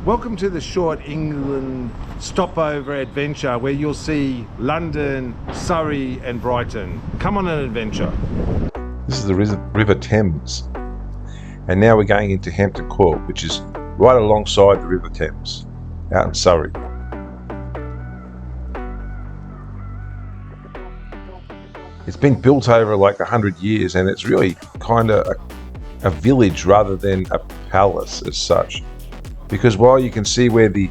Welcome to the short England stopover adventure where you'll see London, Surrey and Brighton. Come on an adventure. This is the River Thames, and now we're going into Hampton Court, which is right alongside the River Thames out in Surrey. It's been built over like 100 years, and it's really kind of a village rather than a palace as such. Because while you can see where the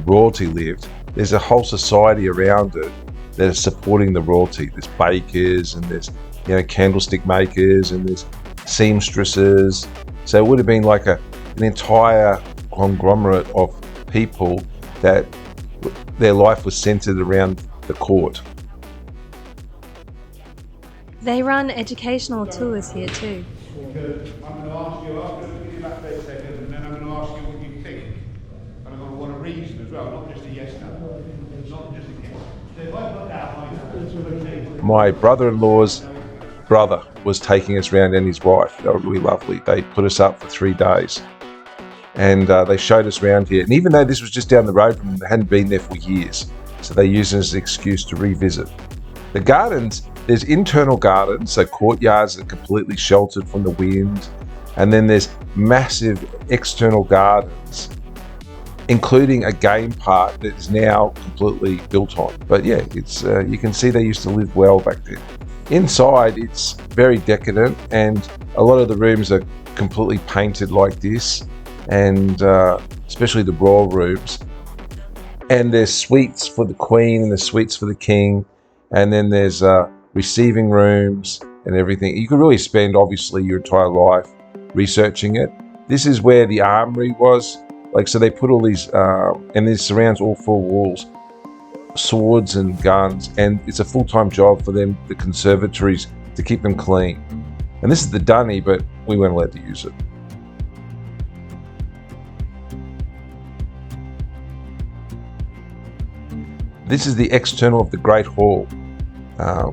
royalty lived, there's a whole society around it that is supporting the royalty. There's bakers and there's candlestick makers and there's seamstresses. So it would have been like an entire conglomerate of people that their life was centered around the court. They run educational tours here too. I'm going to ask you, I'm going to give you about 30 seconds, and then I'm going to ask you what you think. And I'm going to want a reason as well, not just a yes no. Not just a yes. So if I put that, my brother-in-law's brother was taking us around, and his wife. They were really lovely. They put us up for 3 days, and they showed us around here. And even though this was just down the road from them, they hadn't been there for years, so they used it as an excuse to revisit. The gardens, there's internal gardens, so courtyards that are completely sheltered from the wind, and then there's massive external gardens, including a game park that is now completely built on. But yeah, it's you can see they used to live well back then. Inside, it's very decadent, and a lot of the rooms are completely painted like this, and especially the royal rooms. And there's suites for the Queen and there's suites for the King, and then there's receiving rooms and everything. You could really spend, obviously, your entire life researching it. This is where the armory was. So they put all these, and this surrounds all 4 walls, swords and guns, and it's a full-time job for them, the conservatories, to keep them clean. And this is the dunny, but we weren't allowed to use it. This is the external of the Great Hall,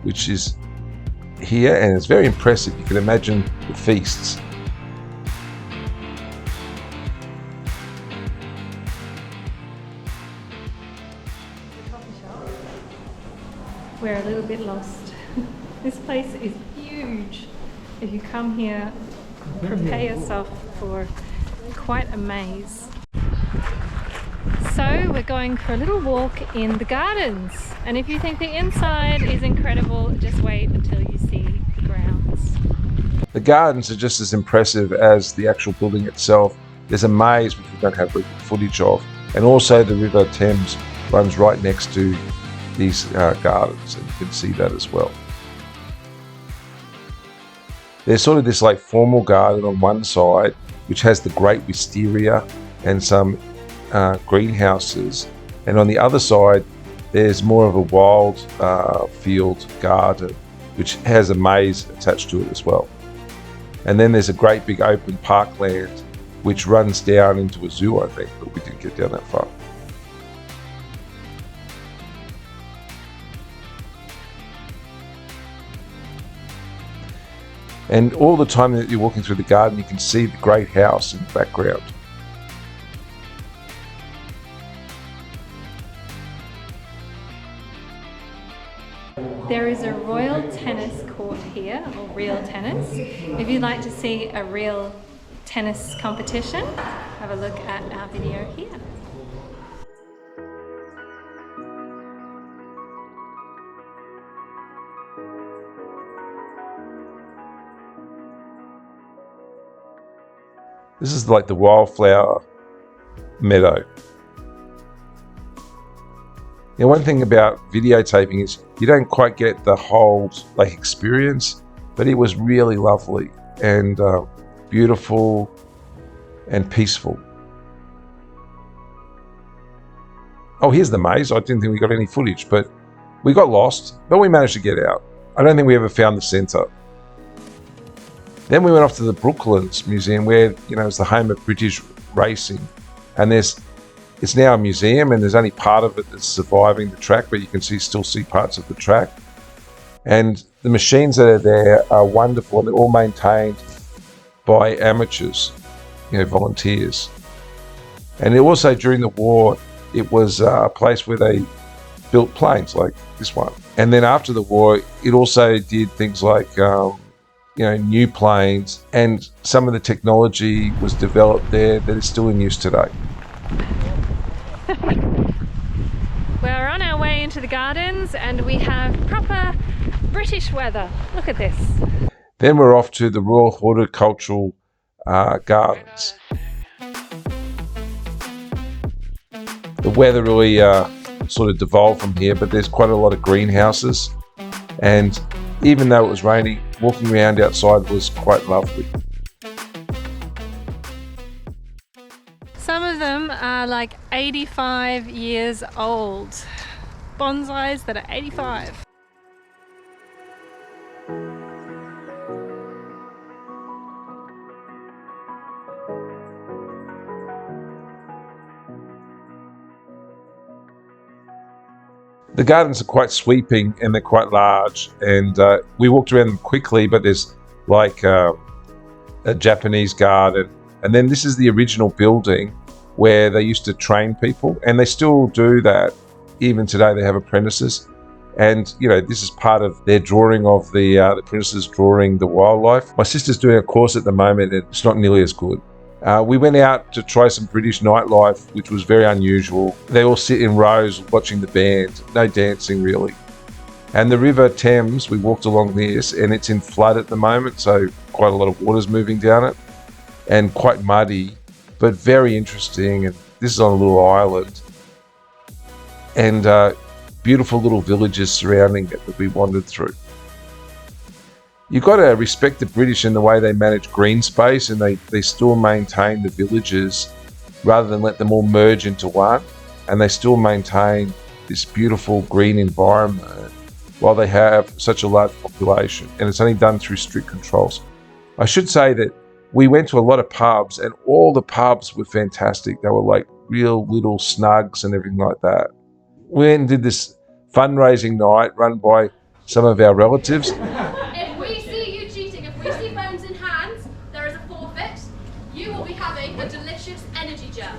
which is here, and it's very impressive. You can imagine the feasts. We're a little bit lost. This place is huge. If you come here, prepare yourself for quite a maze. So we're going for a little walk in the gardens, and if you think the inside is incredible, just wait until you see the grounds. The gardens are just as impressive as the actual building itself. There's a maze which we don't have footage of, and also the River Thames runs right next to these gardens, and you can see that as well. There's sort of this formal garden on one side, which has the great wisteria and some greenhouses, and on the other side there's more of a wild field garden which has a maze attached to it as well. And then there's a great big open parkland which runs down into a zoo, I think, but we didn't get down that far. And all the time that you're walking through the garden, you can see the great house in the background. There is a royal tennis court here, or real tennis. If you'd like to see a real tennis competition, have a look at our video here. This is like the wildflower meadow. One thing about videotaping is you don't quite get the whole experience, but it was really lovely and beautiful and peaceful. Oh, here's the maze. I didn't think we got any footage, but we got lost, but we managed to get out. I don't think we ever found the centre. Then we went off to the Brooklands Museum, where it's the home of British racing, and it's now a museum, and there's only part of it that's surviving the track, but you can still see parts of the track. And the machines that are there are wonderful, and they're all maintained by amateurs, volunteers. And it also, during the war, it was a place where they built planes like this one. And then after the war, it also did things like, new planes, and some of the technology was developed there that is still in use today. We're on our way into the gardens and we have proper British weather. Look at this. Then we're off to the Royal Horticultural Gardens. The weather really sort of devolved from here, but there's quite a lot of greenhouses, and even though it was raining, walking around outside was quite lovely. Some of them are like 85 years old. Bonsais that are 85. The gardens are quite sweeping and they're quite large, and we walked around them quickly, but there's like a Japanese garden, and then this is the original building where they used to train people, and they still do that. Even today they have apprentices, and this is part of their drawing of the apprentices drawing the wildlife. My sister's doing a course at the moment and it's not nearly as good. We went out to try some British nightlife, which was very unusual. They all sit in rows watching the band, no dancing really. And the River Thames, we walked along this, and it's in flood at the moment, so quite a lot of water's moving down it, and quite muddy, but very interesting. And this is on a little island, and beautiful little villages surrounding it that we wandered through. You've got to respect the British in the way they manage green space, and they still maintain the villages rather than let them all merge into one. And they still maintain this beautiful green environment while they have such a large population. And it's only done through strict controls. I should say that we went to a lot of pubs, and all the pubs were fantastic. They were like real little snugs and everything like that. We went and did this fundraising night run by some of our relatives. A delicious energy gel,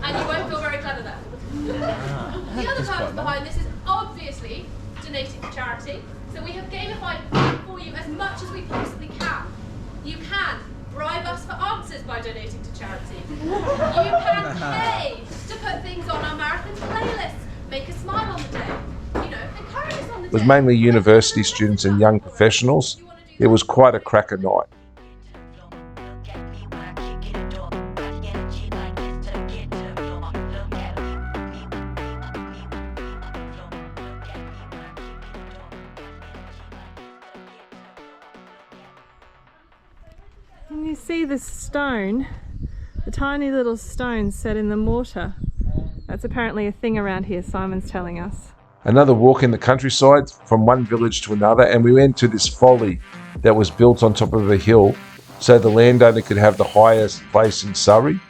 and you won't feel very clever there. The other purpose behind this is obviously donating to charity, so we have gamified that for you as much as we possibly can. You can bribe us for answers by donating to charity. You can pay to put things on our marathon playlists, make us smile on the day, encourage us on the day. It was mainly university students and young professionals. It was quite a cracker night. And you see this stone, the tiny little stone set in the mortar. That's apparently a thing around here, Simon's telling us. Another walk in the countryside from one village to another, and we went to this folly that was built on top of a hill so the landowner could have the highest place in Surrey.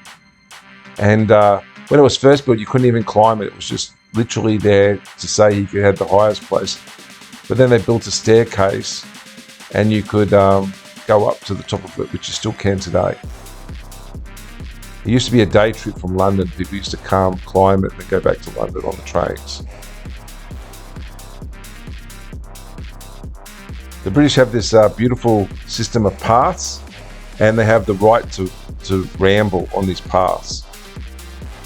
And when it was first built, you couldn't even climb it. It was just literally there to say he could have the highest place. But then they built a staircase and you could go up to the top of it, which you still can today. It used to be a day trip from London. People used to come, climb it, and then go back to London on the trains. The British have this beautiful system of paths, and they have the right to ramble on these paths.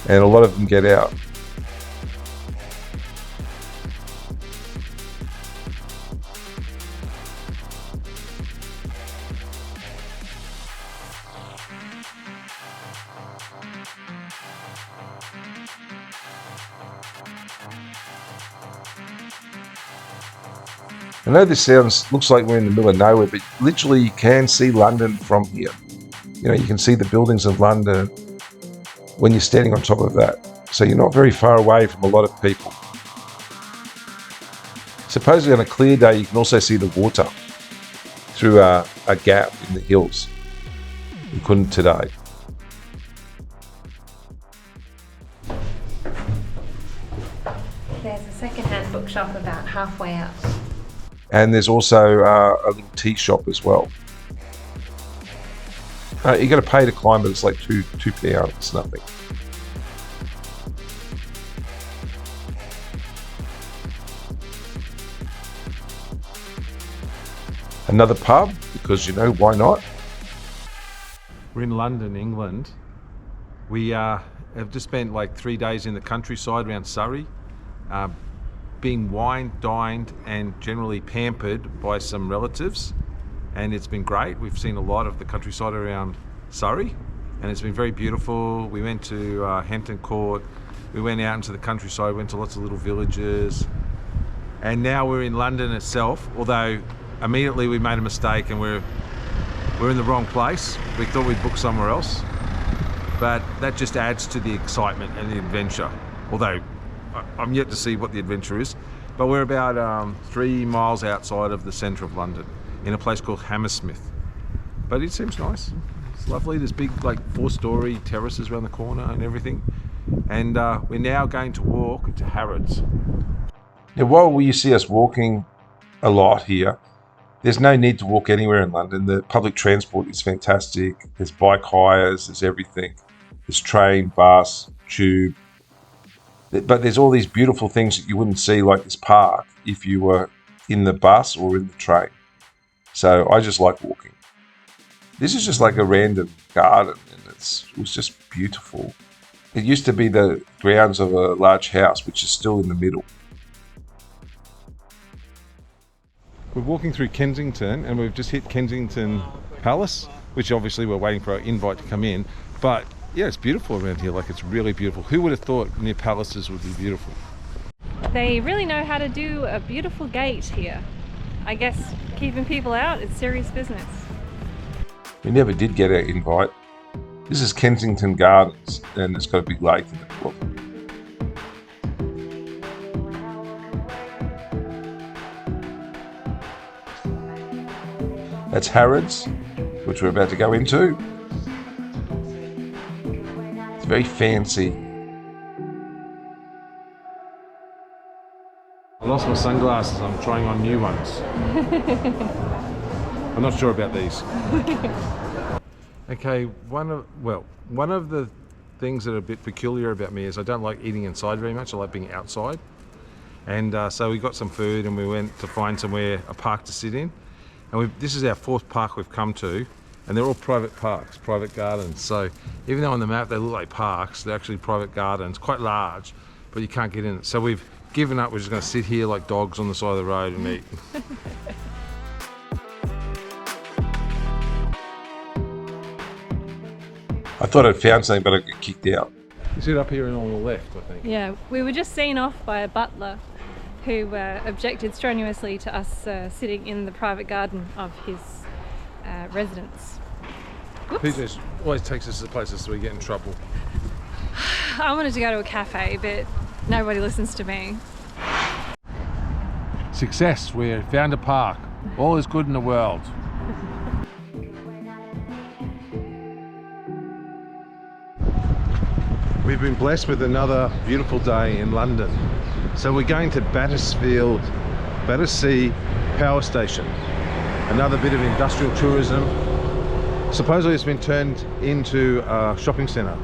And a lot of them get out. I know this looks like we're in the middle of nowhere, but literally you can see London from here. You can see the buildings of London when you're standing on top of that. So you're not very far away from a lot of people. Supposedly on a clear day, you can also see the water through a gap in the hills. You couldn't today. There's a second-hand bookshop about halfway up. And there's also a little tea shop as well. You got to pay to climb, but it's like £2. It's nothing. Another pub, because you know, why not? We're in London, England. We have just spent like 3 days in the countryside around Surrey, being wined, dined and generally pampered by some relatives, and it's been great. We've seen a lot of the countryside around Surrey and it's been very beautiful. We went to Hampton Court, we went out into the countryside, went to lots of little villages, and now we're in London itself, although immediately we made a mistake and we're in the wrong place. We thought we'd book somewhere else, but that just adds to the excitement and the adventure, although I'm yet to see what the adventure is. But we're about 3 miles outside of the centre of London in a place called Hammersmith. But it seems nice, it's lovely. There's big like 4-storey terraces around the corner and everything. And we're now going to walk to Harrods. Now, while you see us walking a lot here, there's no need to walk anywhere in London. The public transport is fantastic. There's bike hires, there's everything. There's train, bus, tube. But there's all these beautiful things that you wouldn't see, like this park, if you were in the bus or in the train. So I just like walking. This is just like a random garden, and it was just beautiful. It used to be the grounds of a large house, which is still in the middle. We're walking through Kensington and we've just hit Kensington Palace, which obviously we're waiting for our invite to come in. But yeah, it's beautiful around here, like it's really beautiful. Who would have thought near palaces would be beautiful? They really know how to do a beautiful gate here. I guess keeping people out is serious business. We never did get our invite. This is Kensington Gardens, and it's got a big lake in the middle. That's Harrods, which we're about to go into. It's very fancy. I lost my sunglasses, I'm trying on new ones. I'm not sure about these. Okay, one of the things that are a bit peculiar about me is I don't like eating inside very much, I like being outside. And so we got some food and we went to find somewhere, a park to sit in. And this is our 4th park we've come to, and they're all private parks, private gardens. So even though on the map they look like parks, they're actually private gardens, quite large, but you can't get in it. So we've given up, we're just going to sit here like dogs on the side of the road and eat. I thought I'd found something, but I got kicked out. You sit up here and on the left, I think. Yeah, we were just seen off by a butler who objected strenuously to us sitting in the private garden of his residence. Whoops. PJ always takes us to places so we get in trouble. I wanted to go to a cafe, but nobody listens to me. Success, we found a park. All is good in the world. We've been blessed with another beautiful day in London. So we're going to Battersea Power Station. Another bit of industrial tourism. Supposedly it's been turned into a shopping centre.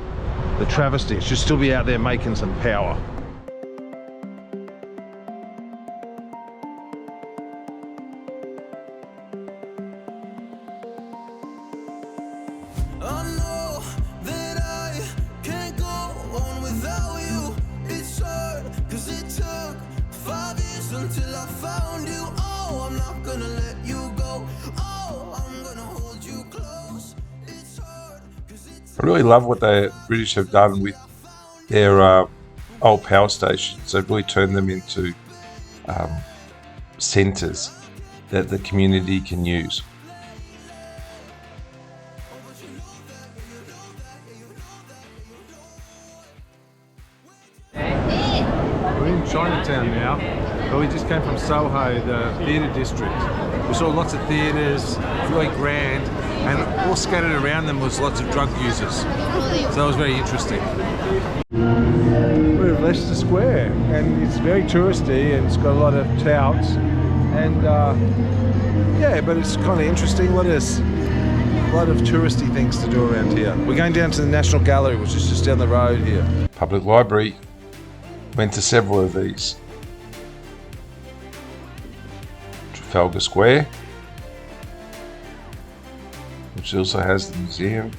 The travesty, it should still be out there making some power. Until I found you, oh, I'm not gonna let you go. Oh, I'm gonna hold you close. It's hard, 'cause it's I really love what the British have done with their old power stations. They've really turned them into centres that the community can use. We're in Chinatown now, but we just came from Soho, the theatre district. We saw lots of theatres, really grand, and all scattered around them was lots of drug users. So that was very interesting. We're at Leicester Square, and it's very touristy, and it's got a lot of touts, and yeah, but it's kind of interesting. A lot of touristy things to do around here. We're going down to the National Gallery, which is just down the road here. Public Library. Went to several of these. Trafalgar Square. which also has the museum.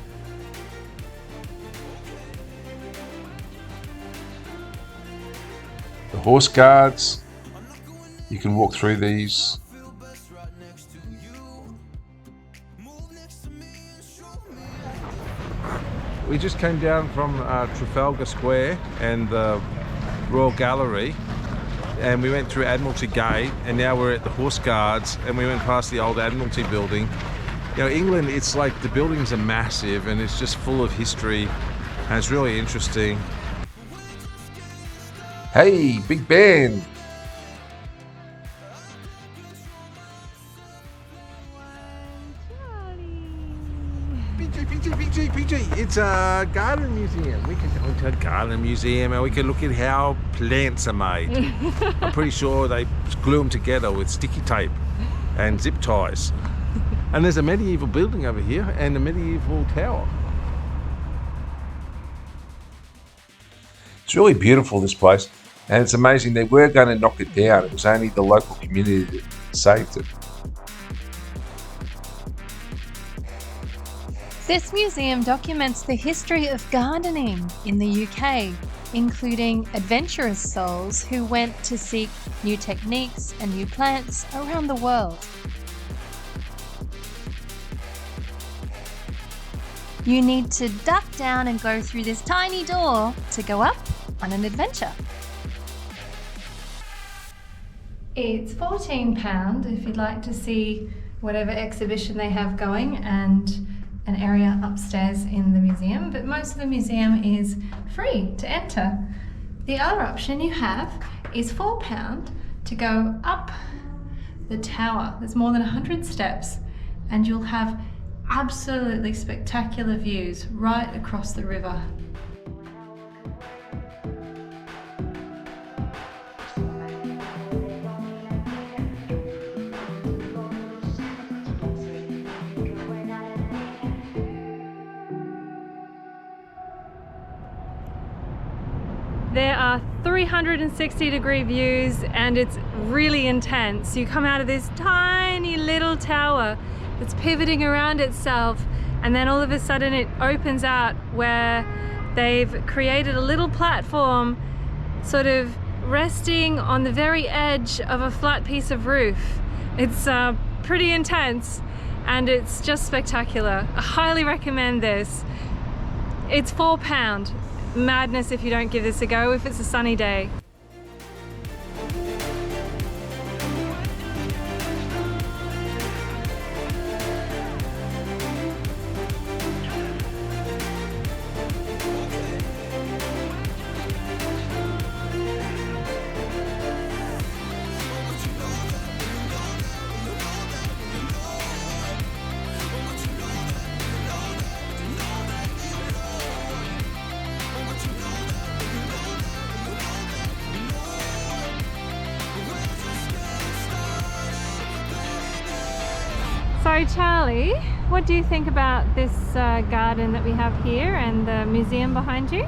The horse guards, you can walk through these. We just came down from Trafalgar Square and the Royal Gallery, and we went through Admiralty Gate, and now we're at the Horse Guards, and we went past the old Admiralty building. You know, England, it's like the buildings are massive and it's just full of history, and it's really interesting. Hey, big band! PG, it's a garden museum. We can go into a garden museum and we can look at how plants are made. I'm pretty sure they glue them together with sticky tape and zip ties. And there's a medieval building over here and a medieval tower. It's really beautiful, this place, and it's amazing. They were going to knock it down. It was only the local community that saved it. This museum documents the history of gardening in the UK, including adventurous souls who went to seek new techniques and new plants around the world. You need to duck down and go through this tiny door to go up on an adventure. It's £14 if you'd like to see whatever exhibition they have going and an area upstairs in the museum, but most of the museum is free to enter. The other option you have is £4 to go up the tower. There's more than 100 steps and you'll have absolutely spectacular views right across the river. There are 360-degree views and it's really intense. You come out of this tiny little tower that's pivoting around itself, and then all of a sudden it opens out where they've created a little platform sort of resting on the very edge of a flat piece of roof. It's pretty intense and it's just spectacular. I highly recommend this. It's £4. Madness if you don't give this a go if it's a sunny day. So Charlie, what do you think about this garden that we have here and the museum behind you?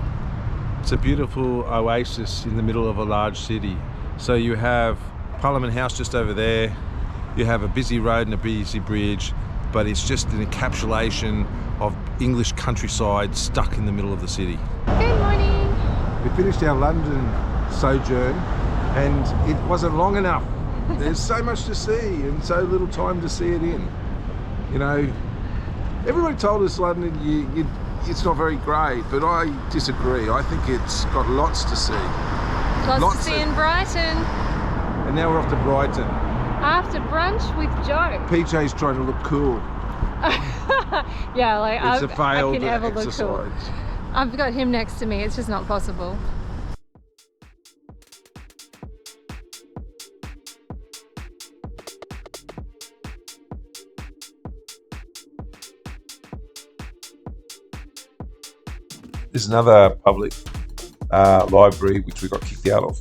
It's a beautiful oasis in the middle of a large city. So you have Parliament House just over there, you have a busy road and a busy bridge, but it's just an encapsulation of English countryside stuck in the middle of the city. Good morning. We finished our London sojourn and it wasn't long enough. There's so much to see and so little time to see it in. You know, everybody told us London, it's not very great, but I disagree. I think it's got lots to see. Lots to see in Brighton. And now we're off to Brighton. After brunch with Joe. PJ's trying to look cool. Yeah, like It's a failed I can ever look exercise. cool. I've got him next to me, it's just not possible. There's another public library which we got kicked out of.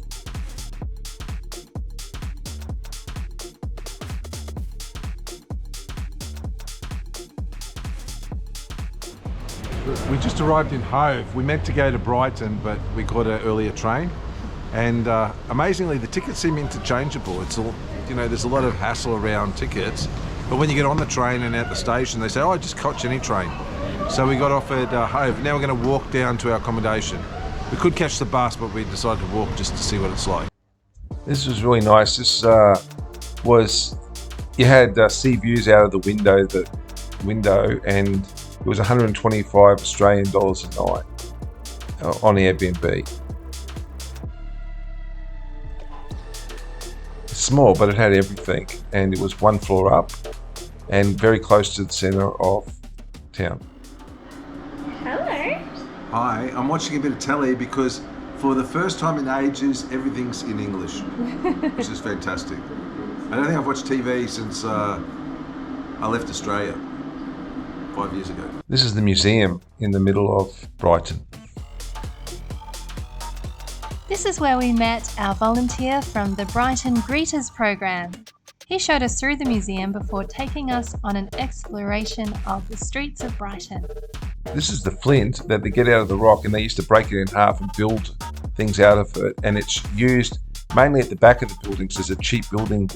We just arrived in Hove. We meant to go to Brighton, but we got an earlier train. And amazingly, the tickets seem interchangeable. It's all, you know, there's a lot of hassle around tickets, But when you get on the train and at the station, they say, oh, just catch any train. So we got offered Hove. Now we're going to walk down to our accommodation. We could catch the bus, but we decided to walk just to see what it's like. This was really nice. This you had sea views out of the window, and it was 125 Australian dollars a night on Airbnb. It's small, but it had everything, and it was one floor up and very close to the centre of town. Hello. Hi, I'm watching a bit of telly because for the first time in ages, everything's in English, which is fantastic. I don't think I've watched TV since I left Australia 5 years ago. This is the museum in the middle of Brighton. This is where we met our volunteer from the Brighton Greeters program. He showed us through the museum before taking us on an exploration of the streets of Brighton. This is the flint that they get out of the rock, and they used to break it in half and build things out of it, and it's used mainly at the back of the buildings as a cheap building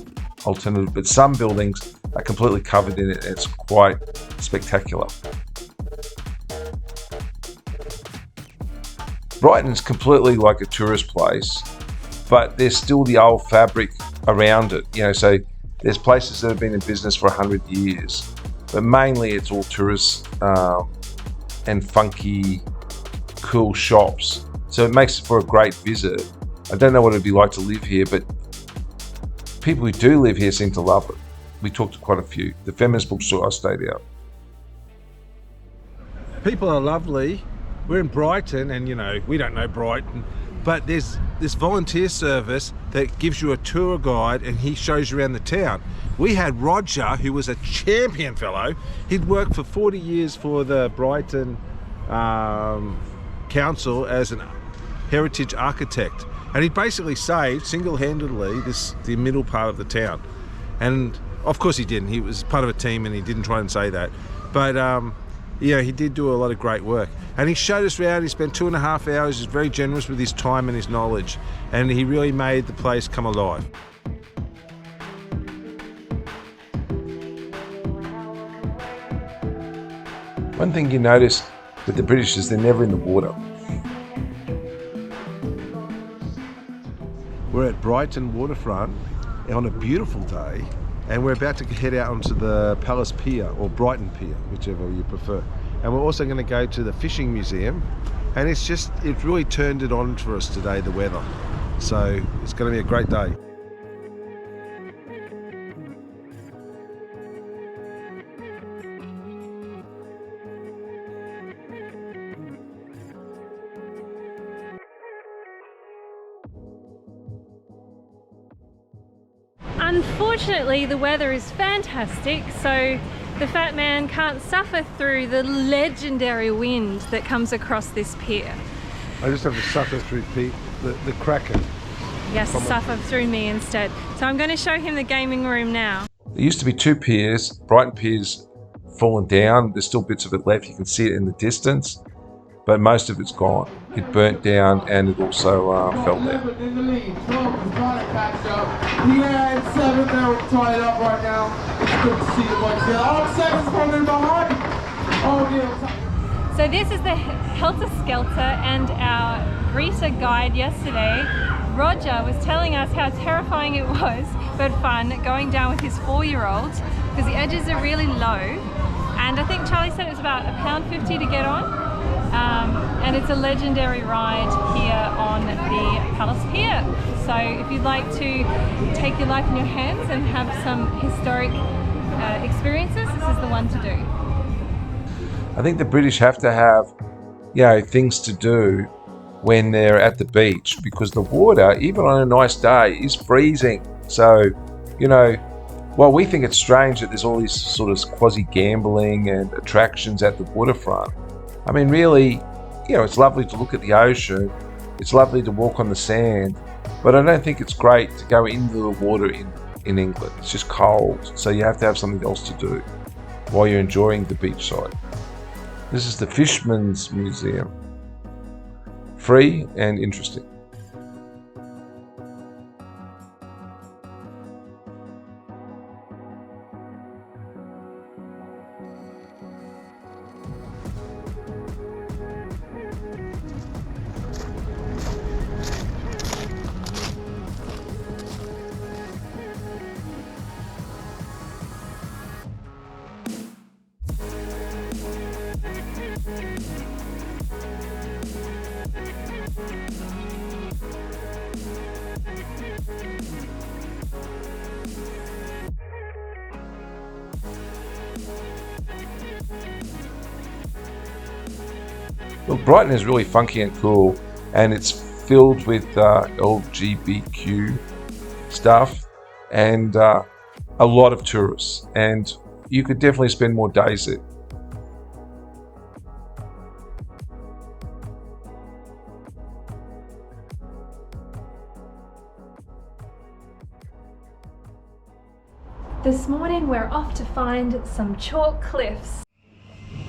alternative, but some buildings are completely covered in it, and it's quite spectacular. Brighton's completely like a tourist place, but there's still the old fabric around it, so there's places that have been in business for 100 years, but mainly it's all tourists and funky, cool shops. So it makes for a great visit. I don't know what it'd be like to live here, but people who do live here seem to love it. We talked to quite a few. The feminist bookstore I stayed out. People are lovely. We're in Brighton, and we don't know Brighton, but there's this volunteer service that gives you a tour guide, and he shows you around the town. We had Roger, who was a champion fellow. He'd worked for 40 years for the Brighton Council as an heritage architect, and he basically saved single-handedly the middle part of the town. And of course he didn't. He was part of a team, and he didn't try and say that. But he did do a lot of great work. And he showed us around. He spent 2.5 hours. He was very generous with his time and his knowledge, and he really made the place come alive. One thing you notice with the British is they're never in the water. We're at Brighton waterfront on a beautiful day, and we're about to head out onto the Palace Pier, or Brighton Pier, whichever you prefer. And we're also going to go to the fishing museum, and it really turned it on for us today, the weather. So it's going to be a great day. Unfortunately, the weather is fantastic, so the fat man can't suffer through the legendary wind that comes across this pier. I just have to suffer through the Kraken. Yes, suffer through me instead. So I'm going to show him the gaming room now. There used to be 2 piers. Brighton Pier's fallen down. There's still bits of it left. You can see it in the distance, but most of it's gone. It burnt down, and it also fell down. In the lead, 12 is trying to catch up. Yeah, in 7th, they're tied up right now. It's good to see the boys here. Oh, 7's coming behind. Oh, yeah. So this is the Helter Skelter, and our greeter guide yesterday, Roger, was telling us how terrifying it was, but fun, going down with his 4-year-old, because the edges are really low, and I think Charlie said it was about £1.50 to get on. And it's a legendary ride here on the Palace Pier. So if you'd like to take your life in your hands and have some historic experiences, this is the one to do. I think the British have to have, things to do when they're at the beach, because the water, even on a nice day, is freezing. So, while we think it's strange that there's all these sort of quasi-gambling and attractions at the waterfront, I mean, really, it's lovely to look at the ocean. It's lovely to walk on the sand, but I don't think it's great to go into the water in England. It's just cold, so you have to have something else to do while you're enjoying the beachside. This is the Fisherman's Museum. Free and interesting. Look, Brighton is really funky and cool, and it's filled with LGBTQ stuff and a lot of tourists, and you could definitely spend more days there. This morning we're off to find some chalk cliffs.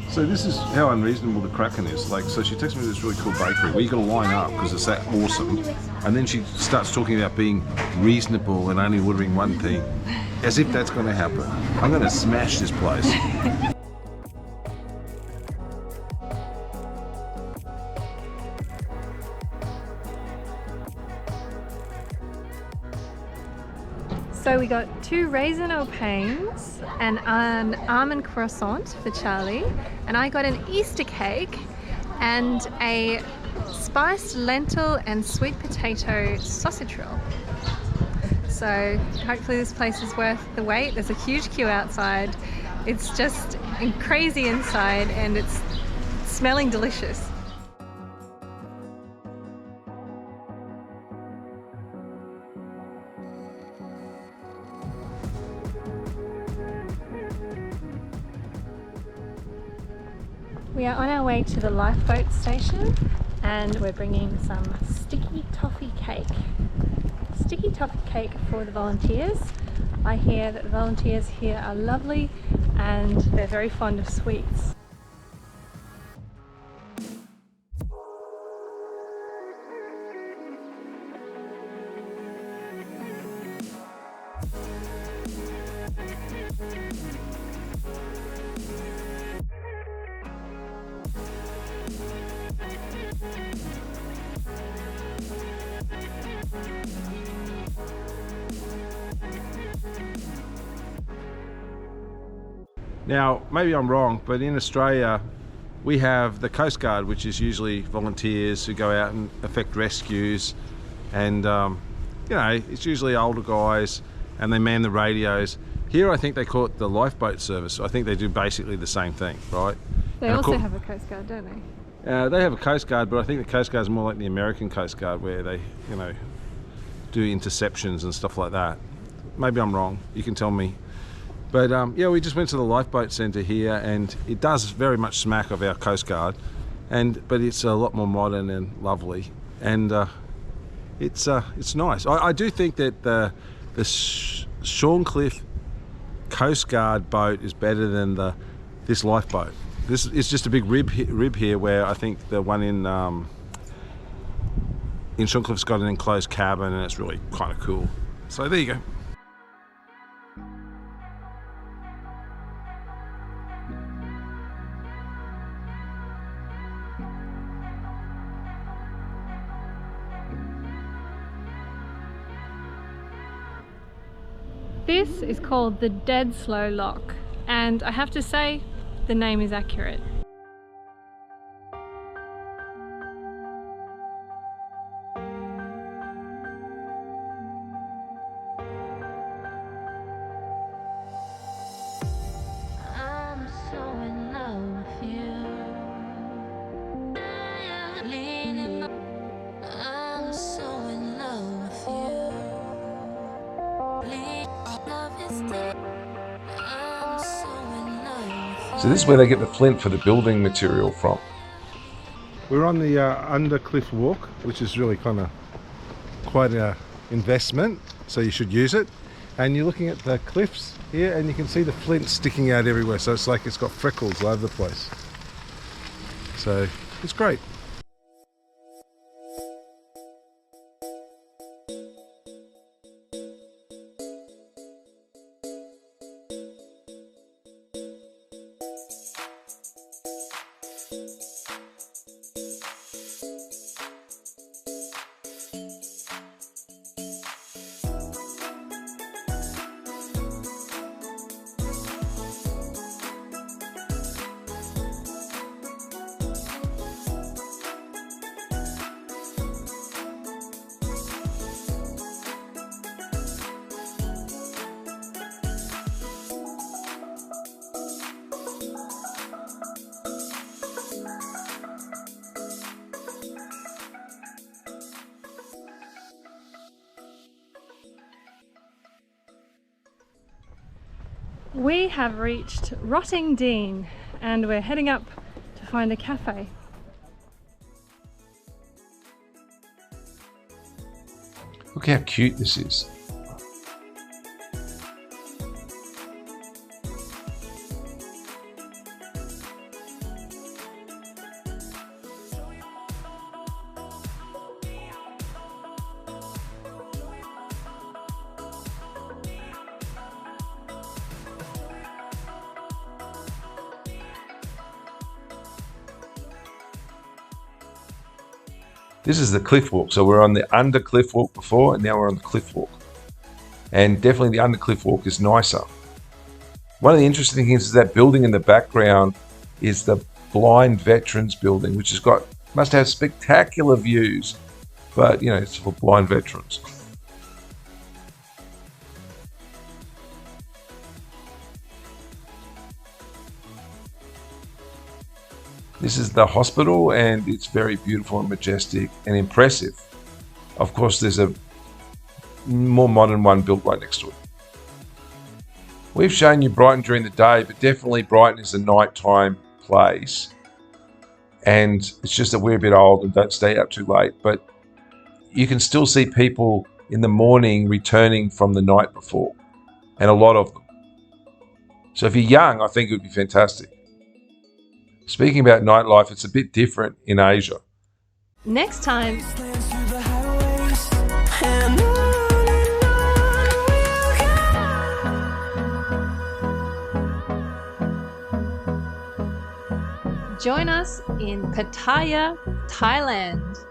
So this is how unreasonable the Kraken is. Like, so she takes me to this really cool bakery where you got to line up because it's that awesome, and then she starts talking about being reasonable and only ordering one thing, as if that's going to happen. I'm going to smash this place. So we got 2 raisin au pains and an almond croissant for Charlie, and I got an Easter cake and a spiced lentil and sweet potato sausage roll. So hopefully this place is worth the wait. There's a huge queue outside. It's just crazy inside and it's smelling delicious. We are on our way to the lifeboat station and we're bringing some sticky toffee cake. Sticky toffee cake for the volunteers. I hear that the volunteers here are lovely and they're very fond of sweets. Now, maybe I'm wrong, but in Australia, we have the Coast Guard, which is usually volunteers who go out and effect rescues. And, you know, it's usually older guys and they man the radios. Here, I think they call it the lifeboat service. I think they do basically the same thing, right? They also have a Coast Guard, don't they? They have a Coast Guard, but I think the Coast Guard is more like the American Coast Guard, where they, you know, do interceptions and stuff like that. Maybe I'm wrong. You can tell me. But yeah, we just went to the lifeboat centre here, and it does very much smack of our Coast Guard, but it's a lot more modern and lovely, and it's nice. I do think that the Shorncliffe Coast Guard boat is better than this lifeboat. This is just a big rib here, where I think the one in Shorncliffe's got an enclosed cabin, and it's really kind of cool. So there you go. This is called the Dead Slow Lock, and I have to say, the name is accurate. I'm so in love with you. I'm so in love with you. So this is where they get the flint for the building material from. We're on the Undercliff Walk, which is really quite an investment, so you should use it. And you're looking at the cliffs here, and you can see the flint sticking out everywhere, so it's like it's got freckles all over the place. So it's great. We have reached Rottingdean and we're heading up to find a cafe. Look how cute this is. This is the cliff walk. So we're on the under cliff walk before, and now we're on the cliff walk. And definitely the under cliff walk is nicer. One of the interesting things is that building in the background is the Blind Veterans Building, which must have spectacular views, but you know, it's for blind veterans. This is the hospital, and it's very beautiful and majestic and impressive. Of course, there's a more modern one built right next to it. We've shown you Brighton during the day, but definitely Brighton is a nighttime place. And it's just that we're a bit old and don't stay up too late, but you can still see people in the morning returning from the night before, and a lot of them. So if you're young, I think it would be fantastic. Speaking about nightlife, it's a bit different in Asia. Next time, join us in Pattaya, Thailand.